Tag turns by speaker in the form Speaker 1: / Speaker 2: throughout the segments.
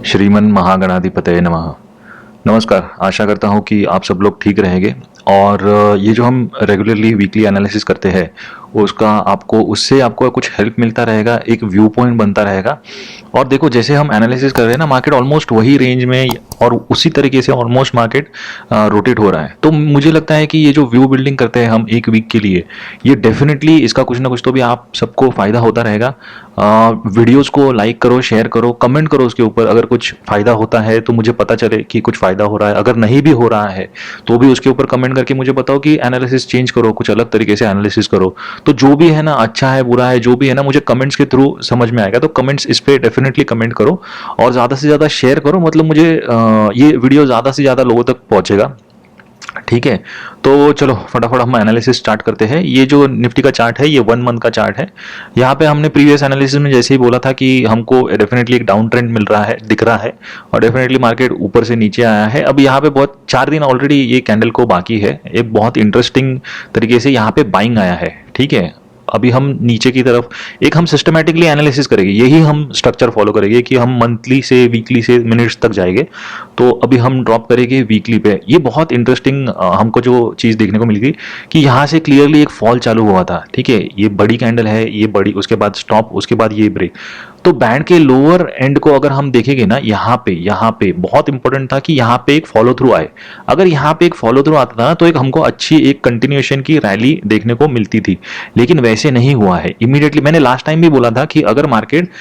Speaker 1: श्रीमन महागणाधिपतये नमः। नमस्कार, आशा करता हूँ कि आप सब लोग ठीक रहेंगे और ये जो हम रेगुलरली वीकली एनालिसिस करते हैं उससे आपको कुछ हेल्प मिलता रहेगा, एक व्यू पॉइंट बनता रहेगा। और देखो, जैसे हम एनालिसिस कर रहे हैं ना, मार्केट ऑलमोस्ट वही रेंज में और उसी तरीके से ऑलमोस्ट मार्केट रोटेट हो रहा है। तो मुझे लगता है कि ये जो व्यू बिल्डिंग करते हैं हम एक वीक के लिए, ये डेफिनेटली इसका कुछ ना कुछ तो भी आप सबको फायदा होता रहेगा। वीडियोस को लाइक करो, शेयर करो, कमेंट करो उसके ऊपर। अगर कुछ फायदा होता है तो मुझे पता चले कि कुछ फायदा हो रहा है। अगर नहीं भी हो रहा है तो भी उसके ऊपर कमेंट करके मुझे बताओ कि एनालिसिस चेंज करो, कुछ अलग तरीके से एनालिसिस करो। तो जो भी है ना, अच्छा है बुरा है, जो भी है ना, मुझे कमेंट्स के थ्रू समझ में आएगा। तो कमेंट्स इस पे डेफिनेटली कमेंट करो और ज़्यादा से ज़्यादा शेयर करो। मतलब मुझे ये वीडियो ज़्यादा से ज़्यादा लोगों तक पहुंचेगा। ठीक है, तो चलो फटाफट हम एनालिसिस स्टार्ट करते हैं। ये जो निफ्टी का चार्ट है, ये 1 मंथ का चार्ट है। यहाँ पे हमने प्रीवियस एनालिसिस में जैसे ही बोला था कि हमको डेफिनेटली एक डाउन ट्रेंड मिल रहा है, दिख रहा है, और डेफिनेटली मार्केट ऊपर से नीचे आया है। अब यहाँ पे बहुत 4 दिन ऑलरेडी ये कैंडल को बाकी है। एक बहुत इंटरेस्टिंग तरीके से यहाँ पे बाइंग आया है। ठीक है, अभी हम नीचे की तरफ एक हम सिस्टमेटिकली एनालिसिस करेंगे। यही हम स्ट्रक्चर फॉलो करेंगे कि हम मंथली से वीकली से मिनट्स तक जाएंगे। तो अभी हम ड्रॉप करेंगे वीकली पे। ये बहुत इंटरेस्टिंग हमको जो चीज़ देखने को मिल गई कि यहाँ से क्लियरली एक फॉल चालू हुआ था। ठीक है, ये बड़ी कैंडल है, ये बड़ी, उसके बाद स्टॉप, उसके बाद ये ब्रेक। तो बैंड के लोअर एंड को अगर हम देखेंगे ना, यहाँ पे बहुत इंपॉर्टेंट था कि यहाँ पे एक फॉलो थ्रू आए। अगर यहाँ पे एक फॉलो थ्रू आता था ना, तो एक हमको अच्छी एक कंटिन्यूएशन की रैली देखने को मिलती थी। लेकिन वैसे नहीं हुआ है। इमीडिएटली मैंने लास्ट टाइम भी बोला था कि अगर मार्केट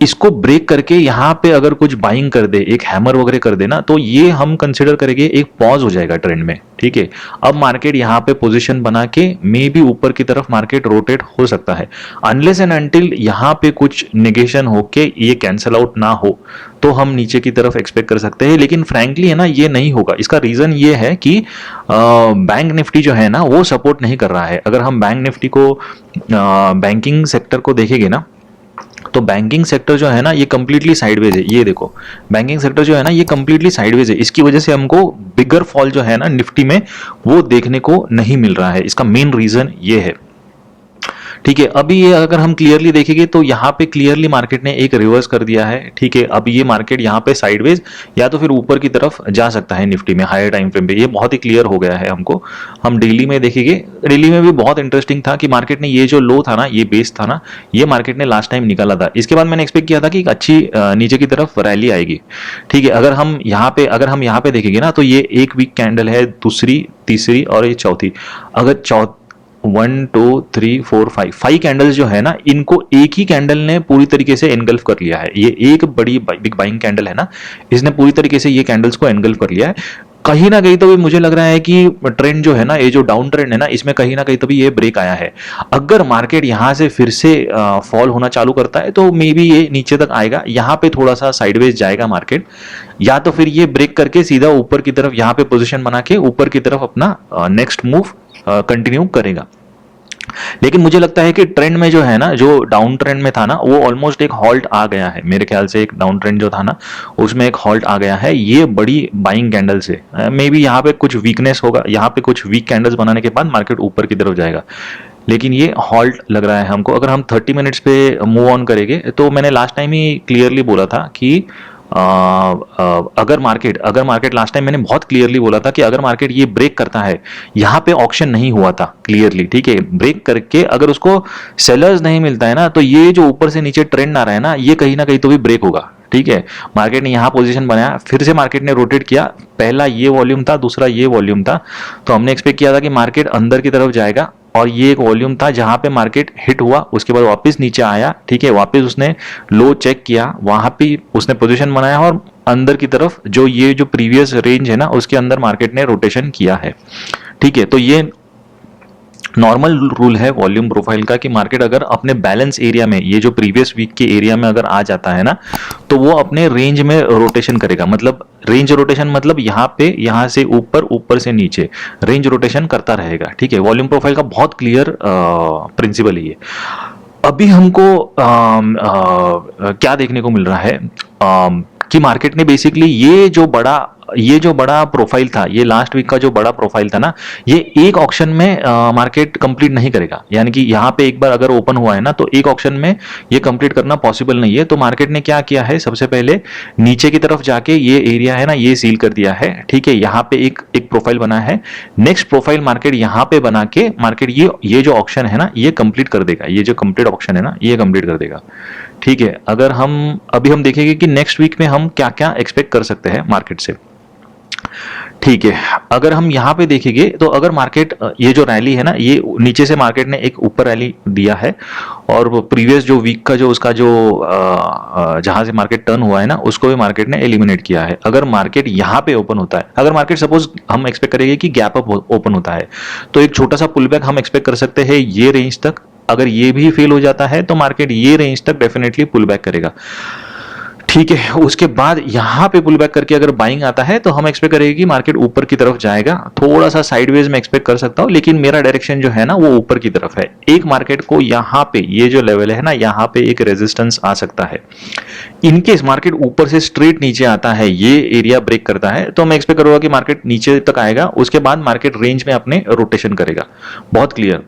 Speaker 1: इसको ब्रेक करके यहाँ पे अगर कुछ बाइंग कर दे, एक हैमर वगैरह कर दे ना, तो ये हम कंसिडर करेंगे एक पॉज हो जाएगा ट्रेंड में। ठीक है, अब मार्केट यहाँ पे पोजीशन बना के मे भी ऊपर की तरफ मार्केट रोटेट हो सकता है। अनलेस एंड अनटिल यहाँ पे कुछ नेगेशन हो के ये कैंसल आउट ना हो, तो हम नीचे की तरफ एक्सपेक्ट कर सकते हैं। लेकिन फ्रैंकली है ना, ये नहीं होगा। इसका रीजन ये है कि बैंक निफ्टी जो है ना, वो सपोर्ट नहीं कर रहा है। अगर हम बैंक निफ्टी को, बैंकिंग सेक्टर को देखेंगे ना, तो बैंकिंग सेक्टर जो है ना, ये कंप्लीटली साइडवेज है। ये देखो, बैंकिंग सेक्टर जो है ना, ये कंप्लीटली साइडवेज है। इसकी वजह से हमको बिगर फॉल जो है ना निफ्टी में, वो देखने को नहीं मिल रहा है। इसका मेन रीजन ये है। ठीक है, अभी ये अगर हम क्लियरली देखेंगे तो यहाँ पे क्लियरली मार्केट ने एक रिवर्स कर दिया है। ठीक है, अब ये मार्केट यहाँ पे साइडवेज या तो फिर ऊपर की तरफ जा सकता है निफ्टी में हायर टाइम फ्रेम पे। ये बहुत ही क्लियर हो गया है हमको। हम डेली में देखेंगे, डेली में भी बहुत इंटरेस्टिंग था कि मार्केट ने ये जो लो था ना, ये बेस था ना, ये मार्केट ने लास्ट टाइम निकाला था। इसके बाद मैंने एक्सपेक्ट किया था कि एक अच्छी नीचे की तरफ रैली आएगी। ठीक है, अगर हम यहाँ पे देखेंगे ना, तो ये एक वीक कैंडल है, दूसरी, तीसरी और ये चौथी। अगर 1 2 3 4 5 कैंडल्स जो है ना, इनको एक ही कैंडल ने पूरी तरीके से एनगल्फ कर लिया है। ये एक बड़ी बिग बाइंग कैंडल है ना, इसने पूरी तरीके से ये कैंडल्स को एनगल्फ कर लिया है। कहीं ना कहीं तो भी मुझे लग रहा है कि ट्रेंड जो है ना, ये जो डाउन ट्रेंड है ना, इसमें कहीं ना कहीं तो भी ये ब्रेक आया है। अगर मार्केट यहाँ से फिर से फॉल होना चालू करता है तो मे बी ये नीचे तक आएगा। यहाँ पे थोड़ा सा साइडवेज जाएगा मार्केट, या तो फिर ये ब्रेक करके सीधा ऊपर की तरफ यहाँ पे पोजीशन बना के ऊपर की तरफ अपना नेक्स्ट मूव कंटिन्यू करेगा। लेकिन मुझे लगता है कि ट्रेंड में जो है ना, जो डाउन ट्रेंड में था ना, वो ऑलमोस्ट एक हॉल्ट आ गया है। मेरे ख्याल से एक डाउन ट्रेंड जो था ना, उसमें एक हॉल्ट आ गया है। ये बड़ी बाइंग कैंडल से मे बी यहाँ पे कुछ वीकनेस होगा, यहाँ पे कुछ वीक कैंडल्स बनाने के बाद मार्केट ऊपर की तरफ जाएगा। लेकिन ये हॉल्ट लग रहा है हमको। अगर हम 30 मिनट्स पे मूव ऑन करेंगे, तो मैंने लास्ट टाइम ही क्लियरली बोला था कि अगर मार्केट लास्ट टाइम मैंने बहुत क्लियरली बोला था कि अगर मार्केट ये ब्रेक करता है, यहाँ पे ऑक्शन नहीं हुआ था क्लियरली। ठीक है, ब्रेक करके अगर उसको सेलर्स नहीं मिलता है ना, तो ये जो ऊपर से नीचे ट्रेंड आ रहा है ना, ये कहीं ना कहीं तो भी ब्रेक होगा। ठीक है, मार्केट ने यहाँ पोजीशन बनाया, फिर से मार्केट ने रोटेट किया। पहला ये वॉल्यूम था, दूसरा ये वॉल्यूम था। तो हमने एक्सपेक्ट किया था कि मार्केट अंदर की तरफ जाएगा, और ये एक वॉल्यूम था जहां पे मार्केट हिट हुआ, उसके बाद वापस नीचे आया। ठीक है, वापस उसने लो चेक किया, वहां पे उसने पोजीशन बनाया और अंदर की तरफ जो ये जो प्रीवियस रेंज है ना, उसके अंदर मार्केट ने रोटेशन किया है। ठीक है, तो ये नॉर्मल रूल है वॉल्यूम प्रोफाइल का कि मार्केट अगर अपने बैलेंस एरिया में, ये जो प्रीवियस वीक के एरिया में अगर आ जाता है ना, तो वो अपने रेंज में रोटेशन करेगा। मतलब रेंज रोटेशन मतलब यहाँ पे, यहाँ से ऊपर, ऊपर से नीचे रेंज रोटेशन करता रहेगा। ठीक है, वॉल्यूम प्रोफाइल का बहुत क्लियर प्रिंसिपल है ये। अभी हमको क्या देखने को मिल रहा है कि मार्केट ने बेसिकली ये जो बड़ा प्रोफाइल था, ये लास्ट वीक का जो बड़ा प्रोफाइल था ना, ये एक ऑक्शन में मार्केट कंप्लीट नहीं करेगा। यानी कि यहाँ पे एक बार अगर ओपन हुआ है ना, तो एक ऑक्शन में ये कंप्लीट करना पॉसिबल नहीं है। तो मार्केट ने क्या किया है, सबसे पहले नीचे की तरफ जाके ये एरिया है ना, ये सील कर दिया है। ठीक है, यहाँ पे एक प्रोफाइल बना है। नेक्स्ट प्रोफाइल मार्केट यहाँ पे बना के मार्केट ये जो ऑक्शन है ना, ये कंप्लीट कर देगा। ये जो कंप्लीट ऑक्शन है ना, ये कंप्लीट कर देगा। ठीक है, अगर हम देखेंगे कि नेक्स्ट वीक में हम क्या क्या एक्सपेक्ट कर सकते हैं मार्केट से। ठीक है, अगर हम यहाँ पे देखेंगे तो अगर मार्केट ये जो रैली है ना, ये नीचे से मार्केट ने एक ऊपर रैली दिया है, और प्रीवियस जो वीक का जो उसका जो जहां से मार्केट टर्न हुआ है ना, उसको भी मार्केट ने एलिमिनेट किया है। अगर मार्केट यहाँ पे ओपन होता है, अगर मार्केट सपोज हम एक्सपेक्ट करेंगे कि गैप अप ओपन होता है, तो एक छोटा सा पुल बैक हम एक्सपेक्ट कर सकते हैं ये रेंज तक। अगर ये भी फेल हो जाता है तो मार्केट ये रेंज तक डेफिनेटली पुल बैक करेगा। ठीक है, उसके बाद यहाँ पे पुल बैक करके अगर बाइंग आता है तो हम एक्सपेक्ट करेंगे कि मार्केट ऊपर की तरफ जाएगा। थोड़ा सा साइडवेज में एक्सपेक्ट कर सकता हूँ, लेकिन मेरा डायरेक्शन जो है ना, वो ऊपर की तरफ है। एक मार्केट को यहाँ पे ये जो लेवल है ना, यहाँ पे एक रेजिस्टेंस आ सकता है। इनकेस मार्केट ऊपर से स्ट्रेट नीचे आता है, ये एरिया ब्रेक करता है, तो मैं एक्सपेक्ट करूंगा कि मार्केट नीचे तक आएगा। उसके बाद मार्केट रेंज में अपने रोटेशन करेगा। बहुत क्लियर।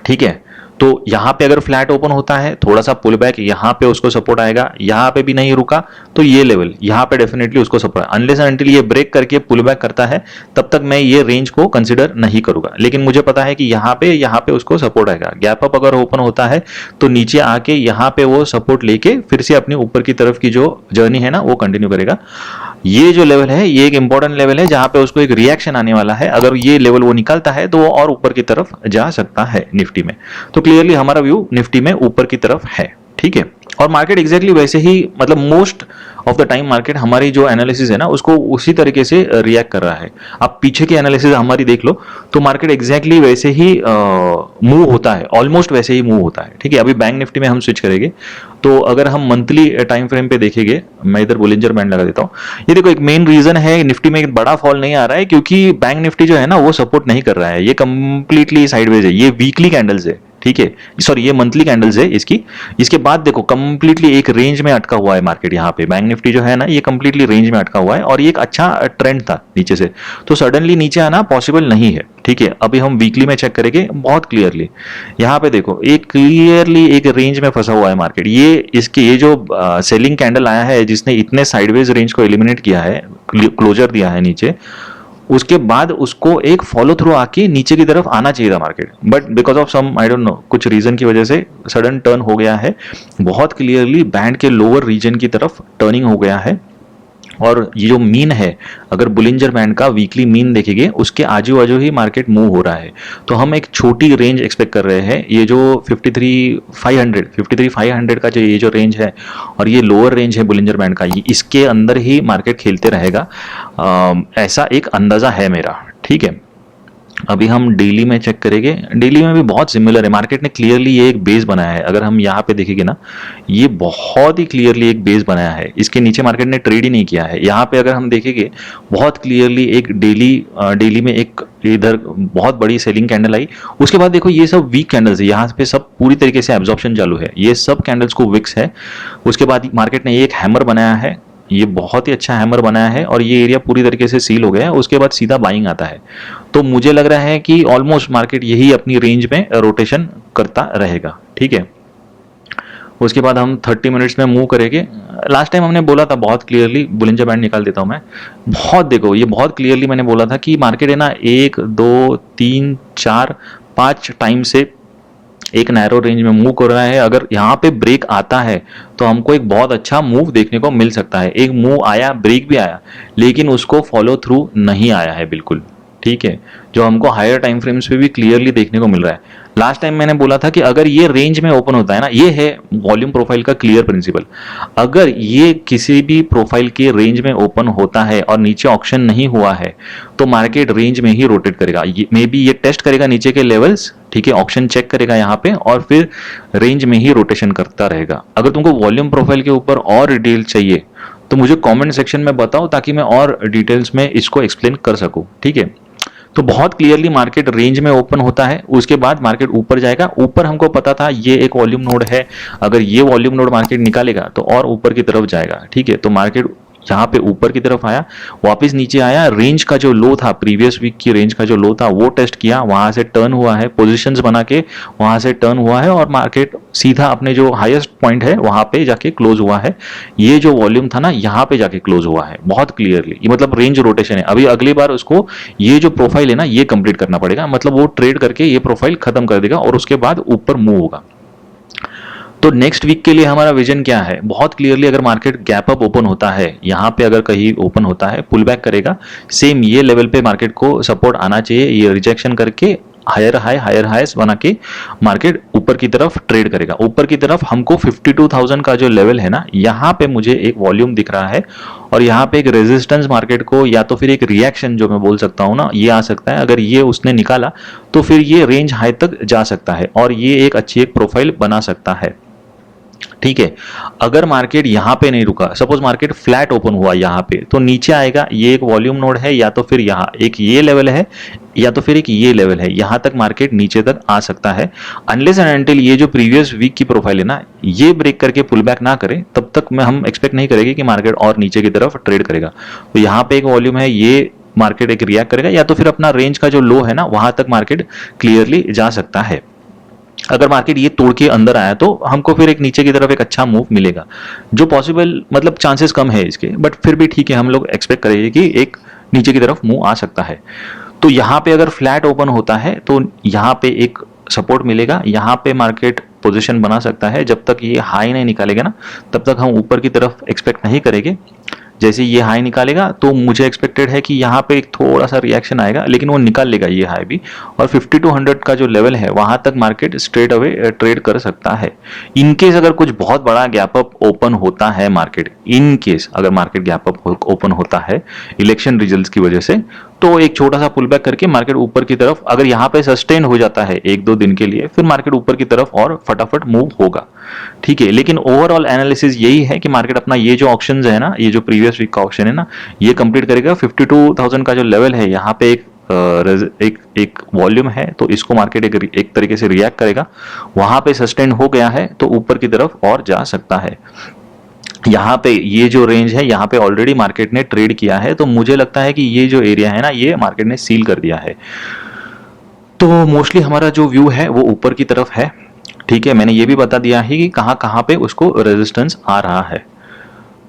Speaker 1: ठीक है, तो यहां पे अगर फ्लैट ओपन होता है, थोड़ा सा पुल बैक, यहां पे उसको सपोर्ट आएगा। यहां पे भी नहीं रुका तो ये लेवल यहां पे डेफिनेटली उसको सपोर्ट, अनलेस एंड अनटिल ये ब्रेक करके पुल बैक करता है, तब तक मैं ये रेंज को कंसीडर नहीं करूंगा। लेकिन मुझे पता है कि यहां पे उसको सपोर्ट आएगा। गैप अप अगर ओपन होता है तो नीचे आके यहां पे वो सपोर्ट लेके फिर से अपनी ऊपर की तरफ की जो जर्नी है ना, वो कंटिन्यू करेगा। ये जो लेवल है, ये एक इंपॉर्टेंट लेवल है जहां पे उसको एक रिएक्शन आने वाला है। अगर ये लेवल वो निकलता है तो वो और ऊपर की तरफ जा सकता है निफ्टी में। तो क्लियरली हमारा व्यू निफ्टी में ऊपर की तरफ है। ठीक है, और मार्केट एग्जैक्टली वैसे ही, मतलब most of the time market हमारी जो एनालिसिस है ना, उसको उसी तरीके से रिएक्ट कर रहा है। आप पीछे की एनालिसिस हमारी देख लो तो मार्केट एग्जैक्टली वैसे ही मूव होता है, ऑलमोस्ट वैसे ही मूव होता है। ठीक है, अभी बैंक निफ्टी में हम स्विच करेंगे तो अगर हम मंथली टाइम फ्रेम पे देखेंगे, मैं इधर बोलिंजर बैंड लगा देता हूँ। ये देखो, एक मेन रीजन है निफ्टी में एक बड़ा फॉल नहीं आ रहा है, क्योंकि बैंक निफ्टी जो है ना, वो सपोर्ट नहीं कर रहा है। ये कंप्लीटली साइडवेज है। ये वीकली कैंडल्स है। ठीक है, सॉरी, ये मंथली कैंडल्स है इसकी। इसके बाद देखो कंप्लीटली एक रेंज में अटका हुआ है मार्केट। यहाँ पे बैंक निफ्टी जो है ना, ये कंप्लीटली रेंज में अटका हुआ है, और ये एक अच्छा ट्रेंड था नीचे से, तो सडनली नीचे आना पॉसिबल नहीं है। ठीक है, अभी हम वीकली में चेक करेंगे बहुत क्लियरली। यहाँ पे देखो, एक क्लियरली एक रेंज में फंसा हुआ है मार्केट। ये जो सेलिंग कैंडल आया है, जिसने इतने साइडवेज रेंज को एलिमिनेट किया है, क्लोजर दिया है नीचे, उसके बाद उसको एक फॉलो थ्रू आके नीचे की तरफ आना चाहिए था market, but because of some I don't know कुछ रीजन की वजह से सडन टर्न हो गया है। बहुत क्लियरली बैंड के लोअर रीजन की तरफ टर्निंग हो गया है। और ये जो मीन है, अगर बुलिंजर बैंड का वीकली मीन देखेंगे, उसके आजू बाजू ही मार्केट मूव हो रहा है। तो हम एक छोटी रेंज एक्सपेक्ट कर रहे हैं। ये जो 53,500 का जो ये जो रेंज है, और ये लोअर रेंज है बुलिंजर बैंड का, ये इसके अंदर ही मार्केट खेलते रहेगा, ऐसा एक अंदाजा है मेरा। ठीक है, अभी हम डेली में चेक करेंगे। डेली में भी बहुत सिमिलर है। मार्केट ने क्लियरली ये एक बेस बनाया है। अगर हम यहाँ पे देखेंगे ना, ये बहुत ही क्लियरली एक बेस बनाया है। इसके नीचे मार्केट ने ट्रेड ही नहीं किया है। यहाँ पे अगर हम देखेंगे, बहुत क्लियरली एक डेली में एक इधर बहुत बड़ी सेलिंग कैंडल आई। उसके बाद देखो, ये सब वीक कैंडल्स है। यहाँ पे सब पूरी तरीके से एब्जॉर्प्शन चालू है। ये सब कैंडल्स को विक्स है। उसके बाद मार्केट ने एक हैमर बनाया है। ये बहुत ही अच्छा हैमर बनाया है, और ये एरिया पूरी तरीके से सील हो गया है। उसके बाद सीधा बाइंग आता है। तो मुझे लग रहा है कि ऑलमोस्ट मार्केट यही अपनी रेंज में रोटेशन करता रहेगा। ठीक है, उसके बाद हम 30 मिनट्स में मूव करेंगे। लास्ट टाइम हमने बोला था बहुत क्लियरली, बुलिंजर बैंड निकाल देता हूं मैं। बहुत देखो, ये बहुत क्लियरली मैंने बोला था कि मार्केट है ना 1 2 3 4 5 टाइम से एक नैरो रेंज में मूव कर रहा है। अगर यहाँ पे ब्रेक आता है तो हमको एक बहुत अच्छा मूव देखने को मिल सकता है। एक मूव आया, ब्रेक भी आया, लेकिन उसको फॉलो थ्रू नहीं आया है बिल्कुल। ठीक है, जो हमको हायर टाइम फ्रेम्स पे भी क्लियरली देखने को मिल रहा है। लास्ट टाइम मैंने बोला था कि अगर ये रेंज में ओपन होता है ना, ये है वॉल्यूम प्रोफाइल का क्लियर प्रिंसिपल। अगर ये किसी भी प्रोफाइल के रेंज में ओपन होता है और नीचे ऑक्शन नहीं हुआ है, तो मार्केट रेंज में ही रोटेट करेगा। मे बी ये टेस्ट करेगा नीचे के लेवल्स, ठीक है, ऑक्शन चेक करेगा यहाँ पे, और फिर रेंज में ही रोटेशन करता रहेगा। अगर तुमको वॉल्यूम प्रोफाइल के ऊपर और डिटेल चाहिए तो मुझे कमेंट सेक्शन में बताओ, ताकि मैं और डिटेल्स में इसको एक्सप्लेन कर सकूं। ठीक है, तो बहुत क्लियरली मार्केट रेंज में ओपन होता है, उसके बाद मार्केट ऊपर जाएगा। ऊपर हमको पता था ये एक वॉल्यूम नोड है, अगर ये वॉल्यूम नोड मार्केट निकालेगा तो और ऊपर की तरफ जाएगा। ठीक है, तो मार्केट यहाँ पे ऊपर की तरफ आया, वापस नीचे आया, रेंज का जो लो था, प्रीवियस वीक की रेंज का जो लो था वो टेस्ट किया, वहां से टर्न हुआ है, पोजीशंस बना के वहां से टर्न हुआ है और मार्केट सीधा अपने जो हाईएस्ट पॉइंट है वहां पे जाके क्लोज हुआ है। ये जो वॉल्यूम था ना यहाँ पे जाके क्लोज हुआ है बहुत क्लियरली, ये मतलब रेंज रोटेशन है। अभी अगली बार उसको ये जो प्रोफाइल है ना ये कंप्लीट करना पड़ेगा, मतलब वो ट्रेड करके ये प्रोफाइल खत्म कर देगा और उसके बाद ऊपर मूव होगा। तो नेक्स्ट वीक के लिए हमारा विजन क्या है, बहुत क्लियरली अगर मार्केट गैप अप ओपन होता है, यहाँ पे अगर कहीं ओपन होता है पुल बैक करेगा, सेम ये लेवल पे मार्केट को सपोर्ट आना चाहिए, ये रिजेक्शन करके हायर हाइस बना के मार्केट ऊपर की तरफ ट्रेड करेगा। ऊपर की तरफ हमको 52,000 का जो लेवल है ना, यहाँ पे मुझे एक वॉल्यूम दिख रहा है और यहाँ पे एक रेजिस्टेंस मार्केट को या तो फिर एक रिएक्शन जो मैं बोल सकता हूँ ना ये आ सकता है। अगर ये उसने निकाला तो फिर ये रेंज हाई तक जा सकता है और ये एक अच्छी एक प्रोफाइल बना सकता है। ठीक है, अगर मार्केट यहां पे नहीं रुका, सपोज मार्केट फ्लैट ओपन हुआ यहां पे, तो नीचे आएगा, ये एक वॉल्यूम नोड है या तो फिर यहां एक ये लेवल है या तो फिर एक ये लेवल है, यहां तक मार्केट नीचे तक आ सकता है। अनलेस एंड अनटिल ये जो प्रीवियस वीक की प्रोफाइल है ना ये ब्रेक करके पुल बैक ना करे, तब तक मैं हम एक्सपेक्ट नहीं करेंगे कि मार्केट और नीचे की तरफ ट्रेड करेगा। तो यहाँ पे एक वॉल्यूम है, ये मार्केट एक रिएक्ट करेगा या तो फिर अपना रेंज का जो लो है ना वहां तक मार्केट क्लियरली जा सकता है। अगर मार्केट ये तोड़ के अंदर आया तो हमको फिर एक नीचे की तरफ एक अच्छा मूव मिलेगा, जो पॉसिबल मतलब चांसेस कम है इसके, बट फिर भी ठीक है, हम लोग एक्सपेक्ट करेंगे कि एक नीचे की तरफ मूव आ सकता है। तो यहाँ पे अगर फ्लैट ओपन होता है तो यहाँ पे एक सपोर्ट मिलेगा, यहाँ पे मार्केट पोजीशन बना सकता है। जब तक ये हाई नहीं निकालेगा ना तब तक हम ऊपर की तरफ एक्सपेक्ट नहीं करेंगे। जैसे ये हाई निकालेगा तो मुझे एक्सपेक्टेड है कि यहाँ पे एक थोड़ा सा रिएक्शन आएगा, लेकिन वो निकाल लेगा ये हाई भी, और 5200 का जो लेवल है वहां तक मार्केट स्ट्रेट अवे ट्रेड कर सकता है। इनकेस अगर कुछ बहुत बड़ा गैप अप ओपन होता है मार्केट, इन केस अगर मार्केट गैप अप ओपन होता है इलेक्शन रिजल्ट्स की वजह से, तो एक छोटा सा पुल बैक करके मार्केट ऊपर की तरफ अगर यहाँ पे सस्टेन हो जाता है एक दो दिन के लिए, फिर मार्केट ऊपर की तरफ और फटाफट मूव होगा। ठीक है, लेकिन ओवरऑल एनालिसिस यही है कि मार्केट अपना ये जो ऑप्शंस है ना, ये जो प्रीवियस वीक का ऑप्शन है ना ये कंप्लीट करेगा। 52,000 का जो लेवल है यहाँ पे एक वॉल्यूम है, तो इसको मार्केट एक तरीके से रिएक्ट करेगा, वहां पे सस्टेन हो गया है तो ऊपर की तरफ और जा सकता है। यहाँ पे ये जो रेंज है यहाँ पे ऑलरेडी मार्केट ने ट्रेड किया है, तो मुझे लगता है कि ये जो एरिया है ना ये मार्केट ने सील कर दिया है। तो मोस्टली हमारा जो व्यू है वो ऊपर की तरफ है। ठीक है, मैंने ये भी बता दिया है कि कहाँ कहाँ पे उसको रेजिस्टेंस आ रहा है।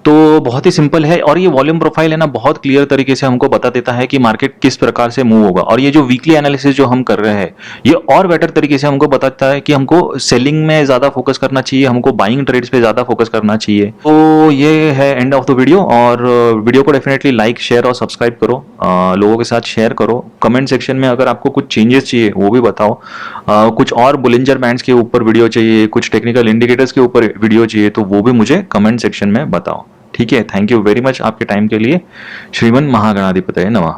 Speaker 1: तो बहुत ही सिंपल है, और ये वॉल्यूम प्रोफाइल है ना बहुत क्लियर तरीके से हमको बता देता है कि मार्केट किस प्रकार से मूव होगा। और ये जो वीकली एनालिसिस जो हम कर रहे हैं ये और बेटर तरीके से हमको बताता है कि हमको सेलिंग में ज्यादा फोकस करना चाहिए, हमको बाइंग ट्रेड्स पे ज्यादा फोकस करना चाहिए। तो ये है एंड ऑफ द वीडियो, और वीडियो को डेफिनेटली लाइक शेयर और सब्सक्राइब करो, लोगों के साथ शेयर करो। कमेंट सेक्शन में अगर आपको कुछ चेंजेस चाहिए वो भी बताओ, कुछ और बुलिंजर बैंड्स के ऊपर वीडियो चाहिए, कुछ टेक्निकल इंडिकेटर्स के ऊपर वीडियो चाहिए, तो वो भी मुझे कमेंट सेक्शन में बताओ। ठीक है, थैंक यू वेरी मच आपके टाइम के लिए। श्रीमन महागणाधिपतये नमः।